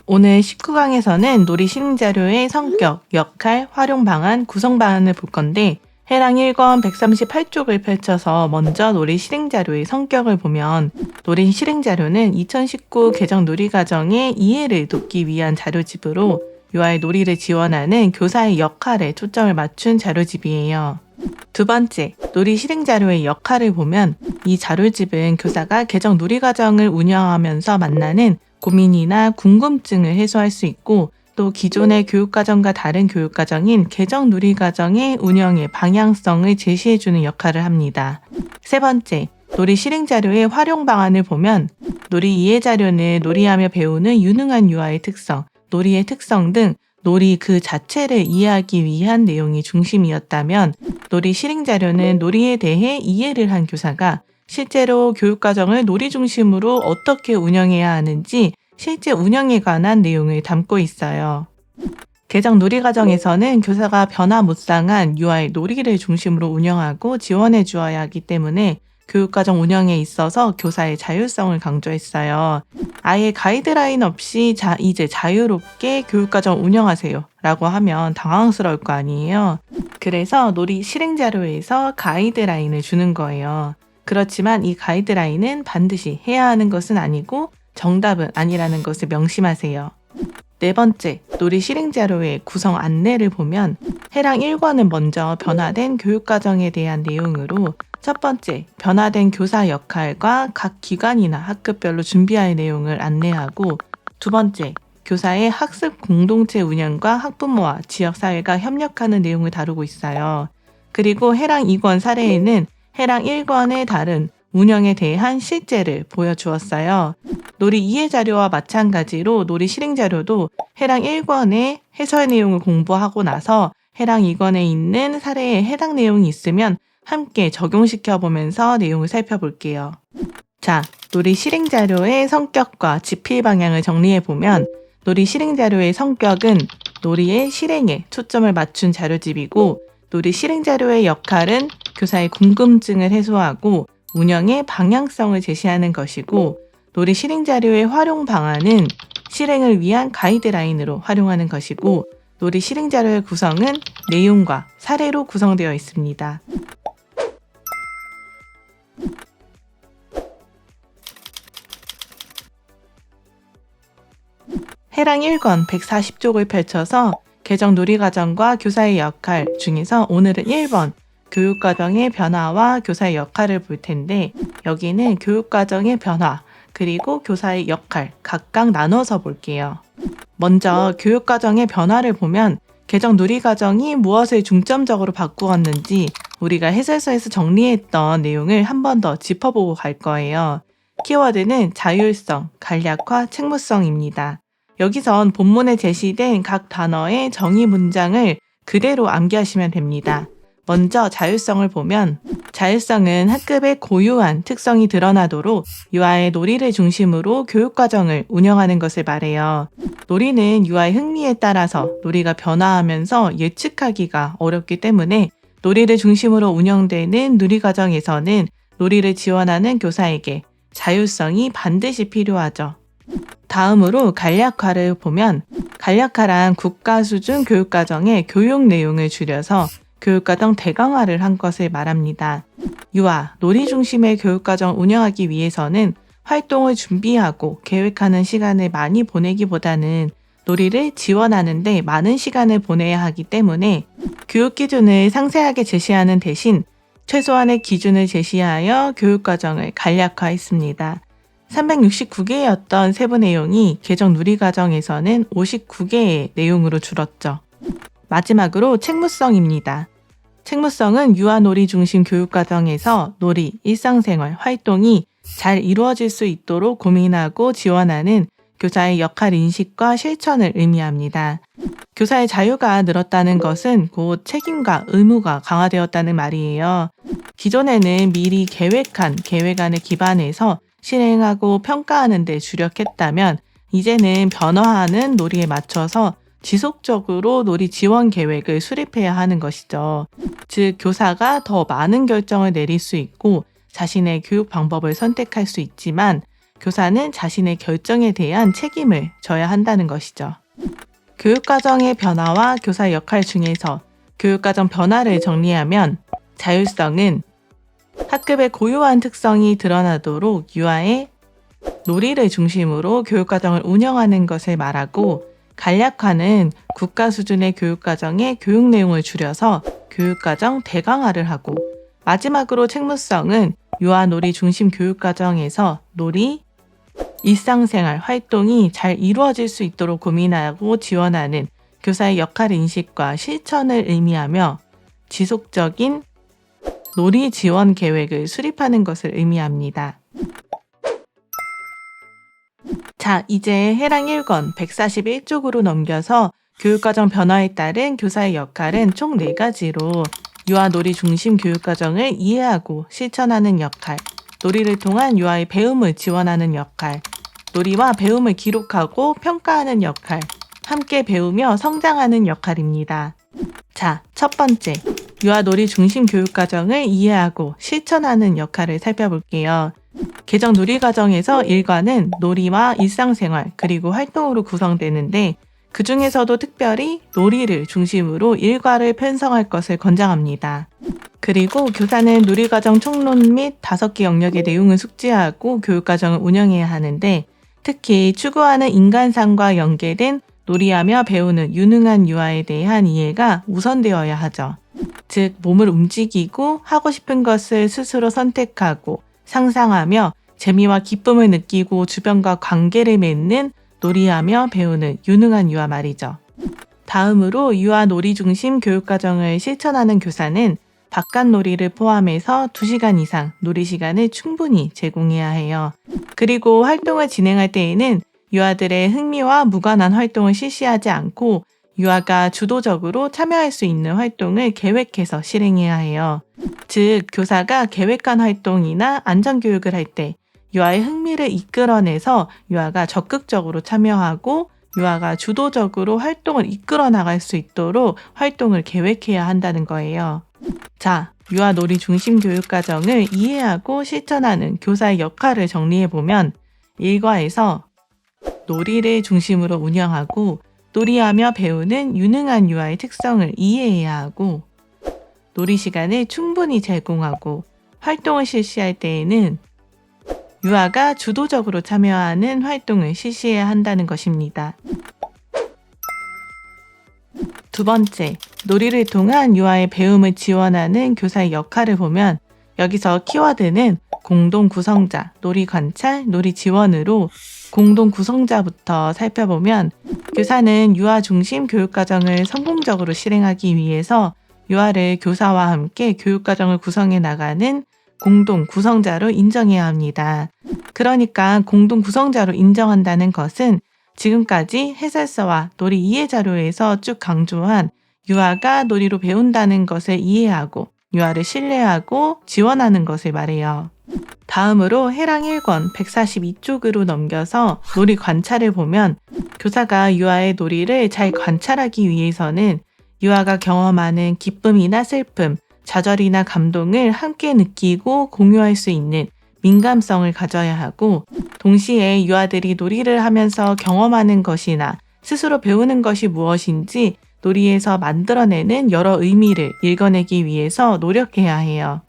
오늘 19강에서는 놀이 실행자료의 성격, 역할, 활용 방안, 구성 방안을 볼 건데 해랑 1권 138쪽을 펼쳐서 먼저 놀이 실행자료의 성격을 보면 놀이 실행자료는 2019 개정 놀이과정의 이해를 돕기 위한 자료집으로 유아의 놀이를 지원하는 교사의 역할에 초점을 맞춘 자료집이에요. 두 번째, 놀이 실행자료의 역할을 보면 이 자료집은 교사가 개정 놀이과정을 운영하면서 만나는 고민이나 궁금증을 해소할 수 있고 또 기존의 교육과정과 다른 교육과정인 개정 놀이과정의 운영의 방향성을 제시해주는 역할을 합니다. 세 번째, 놀이 실행자료의 활용 방안을 보면 놀이 이해자료는 놀이하며 배우는 유능한 유아의 특성, 놀이의 특성 등 놀이 그 자체를 이해하기 위한 내용이 중심이었다면 놀이 실행자료는 놀이에 대해 이해를 한 교사가 실제로 교육과정을 놀이 중심으로 어떻게 운영해야 하는지 실제 운영에 관한 내용을 담고 있어요. 개정 놀이과정에서는 교사가 변화무쌍한 유아의 놀이를 중심으로 운영하고 지원해 주어야 하기 때문에 교육과정 운영에 있어서 교사의 자율성을 강조했어요. 아예 가이드라인 없이 이제 자유롭게 교육과정 운영하세요 라고 하면 당황스러울 거 아니에요. 그래서 놀이 실행자료에서 가이드라인을 주는 거예요. 그렇지만 이 가이드라인은 반드시 해야 하는 것은 아니고 정답은 아니라는 것을 명심하세요. 네 번째, 놀이 실행자료의 구성 안내를 보면 해랑 1권은 먼저 변화된 교육과정에 대한 내용으로 첫 번째, 변화된 교사 역할과 각 기관이나 학급별로 준비할 내용을 안내하고 두 번째, 교사의 학습 공동체 운영과 학부모와 지역사회가 협력하는 내용을 다루고 있어요. 그리고 해랑 2권 사례에는 해랑 1권의 다른 운영에 대한 실제를 보여주었어요. 놀이 이해자료와 마찬가지로 놀이 실행자료도 해랑 1권의 해설 내용을 공부하고 나서 해랑 2권에 있는 사례에 해당 내용이 있으면 함께 적용시켜보면서 내용을 살펴볼게요. 자, 놀이 실행자료의 성격과 집필 방향을 정리해보면 놀이 실행자료의 성격은 놀이의 실행에 초점을 맞춘 자료집이고 놀이 실행자료의 역할은 교사의 궁금증을 해소하고 운영의 방향성을 제시하는 것이고 놀이 실행자료의 활용 방안은 실행을 위한 가이드라인으로 활용하는 것이고 놀이 실행자료의 구성은 내용과 사례로 구성되어 있습니다. 해랑 1권 140쪽을 펼쳐서 개정 놀이과정과 교사의 역할 중에서 오늘은 1번 교육과정의 변화와 교사의 역할을 볼 텐데 여기는 교육과정의 변화 그리고 교사의 역할 각각 나눠서 볼게요. 먼저 교육과정의 변화를 보면 개정 놀이과정이 무엇을 중점적으로 바꾸었는지 우리가 해설서에서 정리했던 내용을 한 번 더 짚어보고 갈 거예요. 키워드는 자율성, 간략화, 책무성입니다. 여기선 본문에 제시된 각 단어의 정의 문장을 그대로 암기하시면 됩니다. 먼저 자율성을 보면 자율성은 학급의 고유한 특성이 드러나도록 유아의 놀이를 중심으로 교육과정을 운영하는 것을 말해요. 놀이는 유아의 흥미에 따라서 놀이가 변화하면서 예측하기가 어렵기 때문에 놀이를 중심으로 운영되는 놀이과정에서는 놀이를 지원하는 교사에게 자율성이 반드시 필요하죠. 다음으로 간략화를 보면 간략화란 국가 수준 교육과정의 교육 내용을 줄여서 교육과정 대강화를 한 것을 말합니다. 유아, 놀이 중심의 교육과정 운영하기 위해서는 활동을 준비하고 계획하는 시간을 많이 보내기보다는 놀이를 지원하는 데 많은 시간을 보내야 하기 때문에 교육 기준을 상세하게 제시하는 대신 최소한의 기준을 제시하여 교육과정을 간략화했습니다. 369개였던 세부 내용이 개정 놀이과정에서는 59개의 내용으로 줄었죠. 마지막으로 책무성입니다. 책무성은 유아 놀이 중심 교육과정에서 놀이, 일상생활, 활동이 잘 이루어질 수 있도록 고민하고 지원하는 교사의 역할 인식과 실천을 의미합니다. 교사의 자유가 늘었다는 것은 곧 책임과 의무가 강화되었다는 말이에요. 기존에는 미리 계획한 계획안을 기반해서 실행하고 평가하는 데 주력했다면 이제는 변화하는 놀이에 맞춰서 지속적으로 놀이 지원 계획을 수립해야 하는 것이죠. 즉, 교사가 더 많은 결정을 내릴 수 있고 자신의 교육 방법을 선택할 수 있지만 교사는 자신의 결정에 대한 책임을 져야 한다는 것이죠. 교육과정의 변화와 교사의 역할 중에서 교육과정 변화를 정리하면 자율성은 학급의 고유한 특성이 드러나도록 유아의 놀이를 중심으로 교육과정을 운영하는 것을 말하고, 간략화는 국가 수준의 교육과정의 교육 내용을 줄여서 교육과정 대강화를 하고, 마지막으로 책무성은 유아 놀이 중심 교육과정에서 놀이, 일상생활 활동이 잘 이루어질 수 있도록 고민하고 지원하는 교사의 역할 인식과 실천을 의미하며 지속적인 놀이 지원 계획을 수립하는 것을 의미합니다. 자, 이제 해랑 1권 141쪽으로 넘겨서 교육과정 변화에 따른 교사의 역할은 총 4가지로 유아 놀이 중심 교육과정을 이해하고 실천하는 역할, 놀이를 통한 유아의 배움을 지원하는 역할, 놀이와 배움을 기록하고 평가하는 역할, 함께 배우며 성장하는 역할입니다. 자, 첫 번째, 유아 놀이 중심 교육과정을 이해하고 실천하는 역할을 살펴볼게요. 개정 놀이과정에서 1과는 놀이와 일상생활 그리고 활동으로 구성되는데, 그 중에서도 특별히 놀이를 중심으로 1과를 편성할 것을 권장합니다. 그리고 교사는 놀이과정 총론 및 5개 영역의 내용을 숙지하고 교육과정을 운영해야 하는데, 특히 추구하는 인간상과 연계된 놀이하며 배우는 유능한 유아에 대한 이해가 우선되어야 하죠. 즉, 몸을 움직이고 하고 싶은 것을 스스로 선택하고 상상하며 재미와 기쁨을 느끼고 주변과 관계를 맺는 놀이하며 배우는 유능한 유아 말이죠. 다음으로 유아 놀이 중심 교육과정을 실천하는 교사는 바깥 놀이를 포함해서 2시간 이상 놀이 시간을 충분히 제공해야 해요. 그리고 활동을 진행할 때에는 유아들의 흥미와 무관한 활동을 실시하지 않고 유아가 주도적으로 참여할 수 있는 활동을 계획해서 실행해야 해요. 즉, 교사가 계획한 활동이나 안전교육을 할 때 유아의 흥미를 이끌어내서 유아가 적극적으로 참여하고 유아가 주도적으로 활동을 이끌어 나갈 수 있도록 활동을 계획해야 한다는 거예요. 자, 유아 놀이 중심 교육과정을 이해하고 실천하는 교사의 역할을 정리해보면 1과에서 놀이를 중심으로 운영하고 놀이하며 배우는 유능한 유아의 특성을 이해해야 하고, 놀이 시간을 충분히 제공하고 활동을 실시할 때에는 유아가 주도적으로 참여하는 활동을 실시해야 한다는 것입니다. 두 번째, 놀이를 통한 유아의 배움을 지원하는 교사의 역할을 보면 여기서 키워드는 공동 구성자, 놀이 관찰, 놀이 지원으로 공동 구성자부터 살펴보면, 교사는 유아 중심 교육과정을 성공적으로 실행하기 위해서 유아를 교사와 함께 교육과정을 구성해 나가는 공동 구성자로 인정해야 합니다. 그러니까 공동 구성자로 인정한다는 것은 지금까지 해설서와 놀이 이해 자료에서 쭉 강조한 유아가 놀이로 배운다는 것을 이해하고 유아를 신뢰하고 지원하는 것을 말해요. 다음으로 해랑 1권 142쪽으로 넘겨서 놀이 관찰을 보면, 교사가 유아의 놀이를 잘 관찰하기 위해서는 유아가 경험하는 기쁨이나 슬픔, 좌절이나 감동을 함께 느끼고 공유할 수 있는 민감성을 가져야 하고, 동시에 유아들이 놀이를 하면서 경험하는 것이나 스스로 배우는 것이 무엇인지 놀이에서 만들어내는 여러 의미를 읽어내기 위해서 노력해야 해요.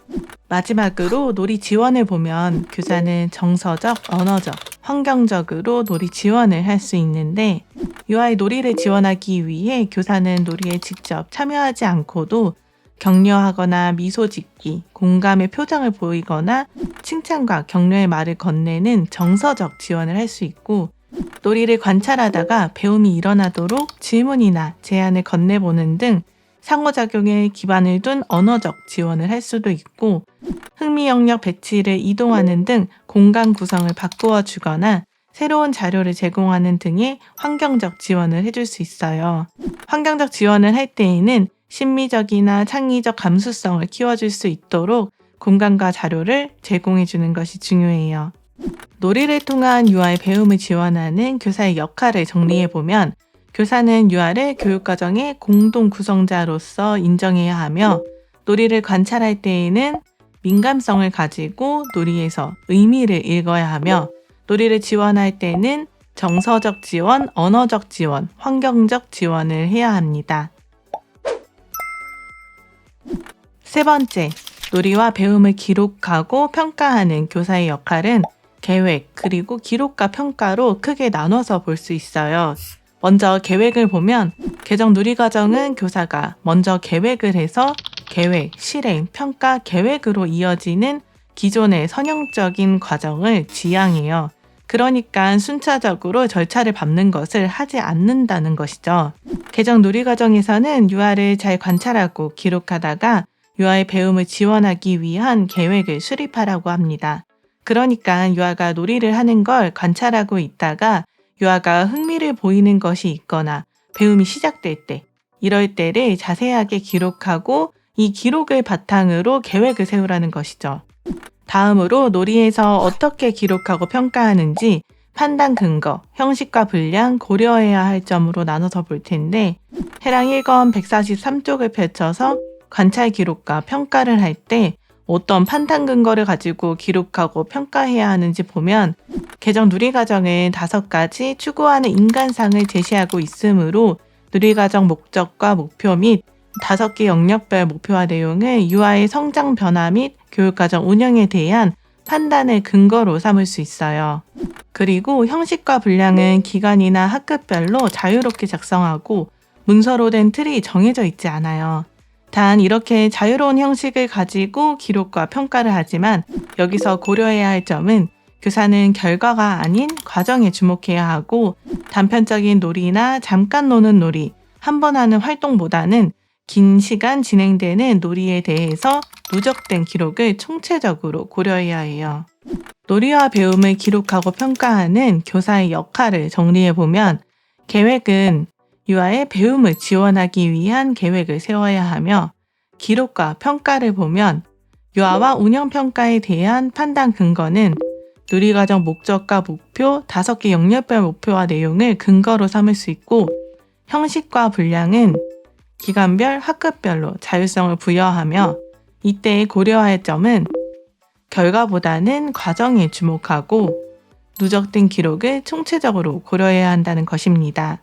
마지막으로 놀이 지원을 보면 교사는 정서적, 언어적, 환경적으로 놀이 지원을 할 수 있는데, 유아의 놀이를 지원하기 위해 교사는 놀이에 직접 참여하지 않고도 격려하거나 미소 짓기, 공감의 표정을 보이거나 칭찬과 격려의 말을 건네는 정서적 지원을 할 수 있고, 놀이를 관찰하다가 배움이 일어나도록 질문이나 제안을 건네보는 등 상호작용에 기반을 둔 언어적 지원을 할 수도 있고, 흥미 영역 배치를 이동하는 등 공간 구성을 바꾸어 주거나 새로운 자료를 제공하는 등의 환경적 지원을 해줄 수 있어요. 환경적 지원을 할 때에는 심미적이나 창의적 감수성을 키워줄 수 있도록 공간과 자료를 제공해 주는 것이 중요해요. 놀이를 통한 유아의 배움을 지원하는 교사의 역할을 정리해보면, 교사는 유아를 교육과정의 공동 구성자로서 인정해야 하며, 놀이를 관찰할 때에는 민감성을 가지고 놀이에서 의미를 읽어야 하며, 놀이를 지원할 때는 정서적 지원, 언어적 지원, 환경적 지원을 해야 합니다. 세 번째, 놀이와 배움을 기록하고 평가하는 교사의 역할은 계획, 그리고 기록과 평가로 크게 나눠서 볼 수 있어요. 먼저 계획을 보면 개정 놀이과정은 교사가 먼저 계획을 해서 계획, 실행, 평가, 계획으로 이어지는 기존의 선형적인 과정을 지향해요. 그러니까 순차적으로 절차를 밟는 것을 하지 않는다는 것이죠. 개정 놀이과정에서는 유아를 잘 관찰하고 기록하다가 유아의 배움을 지원하기 위한 계획을 수립하라고 합니다. 그러니까 유아가 놀이를 하는 걸 관찰하고 있다가 유아가 흥미를 보이는 것이 있거나 배움이 시작될 때, 이럴 때를 자세하게 기록하고 이 기록을 바탕으로 계획을 세우라는 것이죠. 다음으로 놀이에서 어떻게 기록하고 평가하는지 판단 근거, 형식과 분량, 고려해야 할 점으로 나눠서 볼 텐데 해랑 1권 143쪽을 펼쳐서 관찰 기록과 평가를 할 때 어떤 판단 근거를 가지고 기록하고 평가해야 하는지 보면 개정 누리과정은 5가지 추구하는 인간상을 제시하고 있으므로 누리과정 목적과 목표 및 5개 영역별 목표와 내용을 유아의 성장 변화 및 교육과정 운영에 대한 판단의 근거로 삼을 수 있어요. 그리고 형식과 분량은 기간이나 학급별로 자유롭게 작성하고 문서로 된 틀이 정해져 있지 않아요. 단 이렇게 자유로운 형식을 가지고 기록과 평가를 하지만 여기서 고려해야 할 점은 교사는 결과가 아닌 과정에 주목해야 하고 단편적인 놀이나 잠깐 노는 놀이, 한 번 하는 활동보다는 긴 시간 진행되는 놀이에 대해서 누적된 기록을 총체적으로 고려해야 해요. 놀이와 배움을 기록하고 평가하는 교사의 역할을 정리해보면 계획은 유아의 배움을 지원하기 위한 계획을 세워야 하며 기록과 평가를 보면 유아와 운영평가에 대한 판단 근거는 누리과정 목적과 목표, 5개 영역별 목표와 내용을 근거로 삼을 수 있고 형식과 분량은 기간별, 학급별로 자율성을 부여하며 이때 고려할 점은 결과보다는 과정에 주목하고 누적된 기록을 총체적으로 고려해야 한다는 것입니다.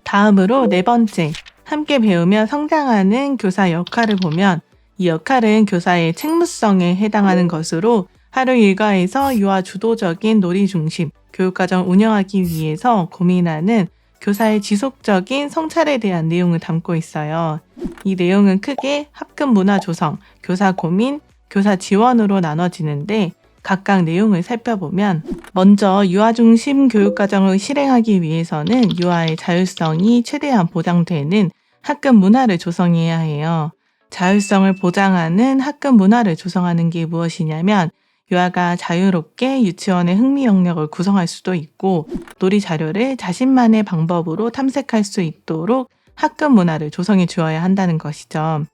다음으로 네 번째, 함께 배우며 성장하는 교사 역할을 보면 이 역할은 교사의 책무성에 해당하는 것으로 하루 일과에서 유아 주도적인 놀이 중심 교육과정 운영하기 위해서 고민하는 교사의 지속적인 성찰에 대한 내용을 담고 있어요. 이 내용은 크게 학급 문화 조성, 교사 고민, 교사 지원으로 나눠지는데 각각 내용을 살펴보면 먼저 유아 중심 교육과정을 실행하기 위해서는 유아의 자율성이 최대한 보장되는 학급 문화를 조성해야 해요. 자율성을 보장하는 학급 문화를 조성하는 게 무엇이냐면 유아가 자유롭게 유치원의 흥미 영역을 구성할 수도 있고 놀이 자료를 자신만의 방법으로 탐색할 수 있도록 학급 문화를 조성해 주어야 한다는 것이죠.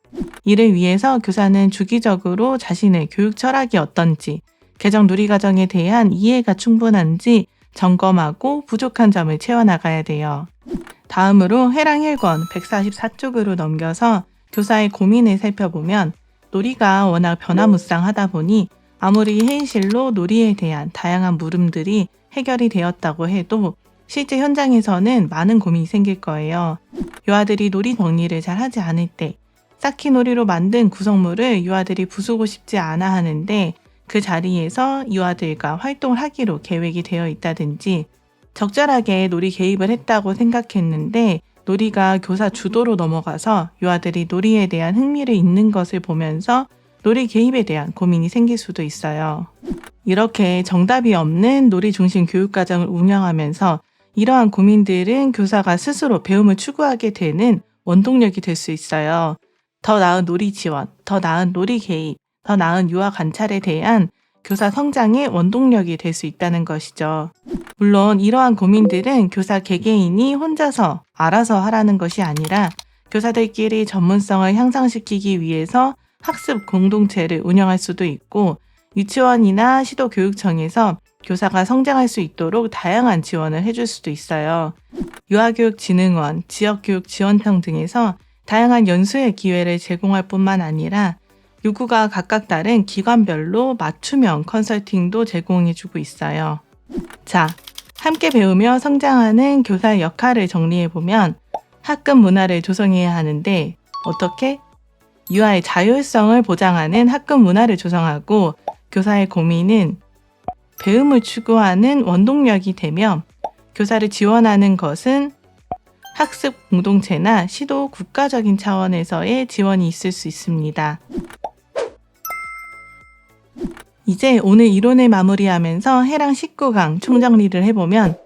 이를 위해서 교사는 주기적으로 자신의 교육 철학이 어떤지, 개정 누리과정에 대한 이해가 충분한지 점검하고 부족한 점을 채워나가야 돼요. 다음으로 해랑 1권 144쪽으로 넘겨서 교사의 고민을 살펴보면 놀이가 워낙 변화무쌍하다 보니 아무리 회의실로 놀이에 대한 다양한 물음들이 해결이 되었다고 해도 실제 현장에서는 많은 고민이 생길 거예요. 유아들이 놀이 정리를 잘 하지 않을 때 쌓기 놀이로 만든 구성물을 유아들이 부수고 싶지 않아 하는데 그 자리에서 유아들과 활동을 하기로 계획이 되어 있다든지 적절하게 놀이 개입을 했다고 생각했는데 놀이가 교사 주도로 넘어가서 유아들이 놀이에 대한 흥미를 잃는 것을 보면서 놀이 개입에 대한 고민이 생길 수도 있어요. 이렇게 정답이 없는 놀이 중심 교육과정을 운영하면서 이러한 고민들은 교사가 스스로 배움을 추구하게 되는 원동력이 될 수 있어요. 더 나은 놀이 지원, 더 나은 놀이 개입, 더 나은 유아 관찰에 대한 교사 성장의 원동력이 될 수 있다는 것이죠. 물론 이러한 고민들은 교사 개개인이 혼자서 알아서 하라는 것이 아니라 교사들끼리 전문성을 향상시키기 위해서 학습 공동체를 운영할 수도 있고 유치원이나 시도교육청에서 교사가 성장할 수 있도록 다양한 지원을 해줄 수도 있어요. 유아교육진흥원, 지역교육지원청 등에서 다양한 연수의 기회를 제공할 뿐만 아니라 요구가 각각 다른 기관별로 맞춤형 컨설팅도 제공해주고 있어요. 자, 함께 배우며 성장하는 교사의 역할을 정리해보면 학급 문화를 조성해야 하는데 어떻게? 유아의 자율성을 보장하는 학급 문화를 조성하고 교사의 고민은 배움을 추구하는 원동력이 되며 교사를 지원하는 것은 학습 공동체나 시도 국가적인 차원에서의 지원이 있을 수 있습니다. 이제 오늘 이론을 마무리하면서 해랑 19강 총정리를 해보면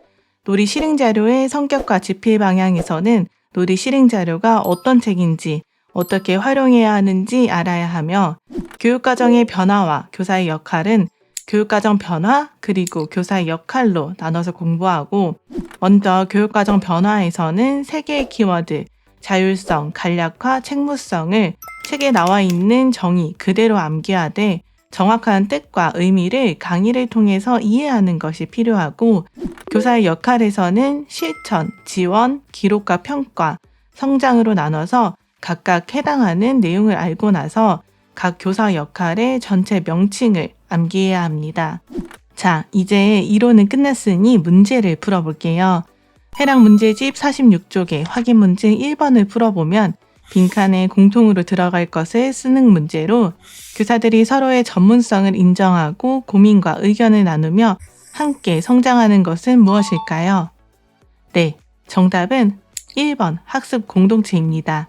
놀이 실행자료의 성격과 집필 방향에서는 놀이 실행자료가 어떤 책인지 어떻게 활용해야 하는지 알아야 하며 교육과정의 변화와 교사의 역할은 교육과정 변화 그리고 교사의 역할로 나눠서 공부하고 먼저 교육과정 변화에서는 3개의 키워드 자율성, 간략화, 책무성을 책에 나와 있는 정의 그대로 암기하되 정확한 뜻과 의미를 강의를 통해서 이해하는 것이 필요하고 교사의 역할에서는 실천, 지원, 기록과 평가, 성장으로 나눠서 각각 해당하는 내용을 알고 나서 각 교사 역할의 전체 명칭을 암기해야 합니다. 자, 이제 이론은 끝났으니 문제를 풀어볼게요. 해당 문제집 46쪽에 확인 문제 1번을 풀어보면 빈칸에 공통으로 들어갈 것을 쓰는 문제로 교사들이 서로의 전문성을 인정하고 고민과 의견을 나누며 함께 성장하는 것은 무엇일까요? 네, 정답은 1번 학습 공동체입니다.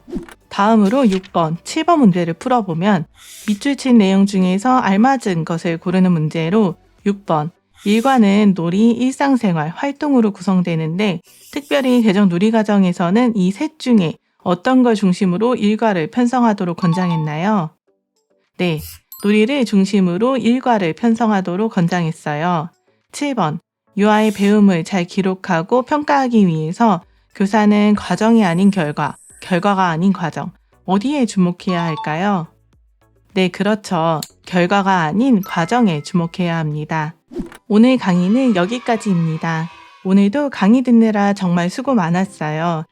다음으로 6번, 7번 문제를 풀어보면 밑줄 친 내용 중에서 알맞은 것을 고르는 문제로 6번, 일과는 놀이, 일상생활, 활동으로 구성되는데 특별히 개정 누리과정에서는 이 셋 중에 어떤 걸 중심으로 일과를 편성하도록 권장했나요? 네, 놀이를 중심으로 일과를 편성하도록 권장했어요. 7번, 유아의 배움을 잘 기록하고 평가하기 위해서 교사는 과정이 아닌 결과가 아닌 과정, 어디에 주목해야 할까요? 네, 그렇죠. 결과가 아닌 과정에 주목해야 합니다. 오늘 강의는 여기까지입니다. 오늘도 강의 듣느라 정말 수고 많았어요.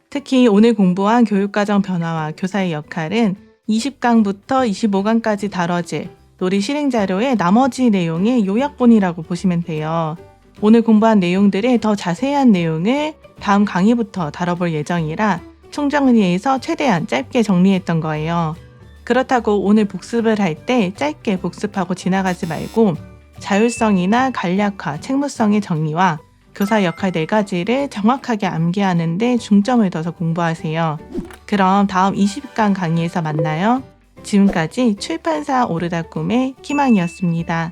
특히 오늘 공부한 교육과정 변화와 교사의 역할은 20강부터 25강까지 다뤄질 놀이 실행자료의 나머지 내용의 요약본이라고 보시면 돼요. 오늘 공부한 내용들의 더 자세한 내용을 다음 강의부터 다뤄볼 예정이라 총정리해서 최대한 짧게 정리했던 거예요. 그렇다고 오늘 복습을 할 때 짧게 복습하고 지나가지 말고 자율성이나 간략화, 책무성의 정리와 교사 역할 4가지를 정확하게 암기하는 데 중점을 둬서 공부하세요. 그럼 다음 20강 강의에서 만나요. 지금까지 출판사 오르다 꿈의 키망이었습니다.